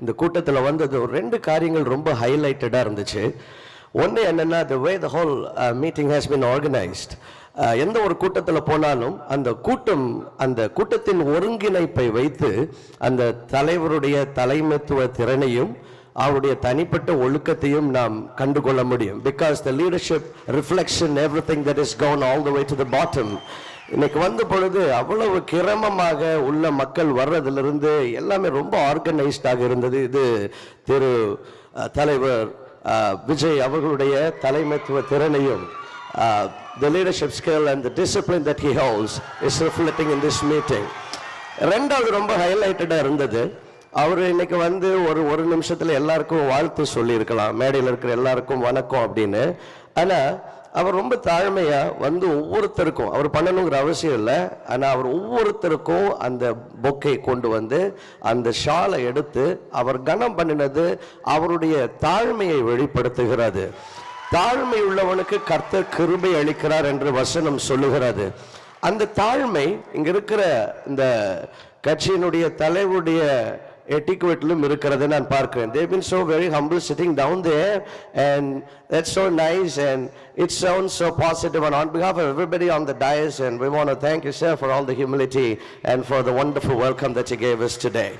இந்த கூட்டத்தில் வந்தது ஒரு 2 காரியங்கள் ரொம்ப ஹைலைட்டடாக இருந்துச்சு. ஒன்று என்னென்னா, the way the whole meeting has been organized. எந்த ஒரு கூட்டத்தில் போனாலும் அந்த கூட்டத்தின் ஒருங்கிணைப்பை வைத்து அந்த தலைவருடைய தலைமைத்துவ திறனையும் அவருடைய தனிப்பட்ட ஒழுக்கத்தையும் நாம் கண்டுகொள்ள முடியும். Because the leadership reflection everything that is gown all the way to the bottom. இன்னைக்கு வந்த பொழுது அவ்வளவு கிரமமாக உள்ள மக்கள் வர்றதிலிருந்து எல்லாமே ரொம்ப ஆர்கனைஸ்டாக இருந்தது. இது திரு தலைவர் விஜய் அவர்களுடைய தலைமைத்துவ திறனையும் the leadership skill and the discipline that he holds is reflecting in this meeting. ரெண்டாவது ரொம்ப ஹைலைட்டடாக இருந்தது. அவர் இன்னைக்கு வந்து ஒரு நிமிஷத்தில் எல்லாருக்கும் வாழ்த்து சொல்லியிருக்கலாம், மேடையில் இருக்கிற எல்லாருக்கும் வணக்கம் அப்படின்னு. ஆனால் அவர் ரொம்ப தாழ்மையாக வந்து ஒவ்வொருத்தருக்கும், அவர் பண்ணணுங்கிற அவசியம் இல்லை, ஆனால் அவர் ஒவ்வொருத்தருக்கும் அந்த பொக்கை கொண்டு வந்து அந்த ஷாலை எடுத்து அவர் கனம் பண்ணினது அவருடைய தாழ்மையை வெளிப்படுத்துகிறது. தாழ்மை உள்ளவனுக்கு கர்த்தர் கிருபை அளிக்கிறார் என்று வசனம் சொல்லுகிறது. அந்த தாழ்மை இங்க இருக்கிற இந்த கட்சியினுடைய தலைவருடைய எட்டிக்வெட்டிலும் இருக்கிறது நான் பார்க்கிறேன். They've been so very humble sitting down there, and that's so nice, and it sounds so positive. And on behalf of everybody on the dais, and we want to thank you, sir, for all the humility and for the wonderful welcome that you gave us today.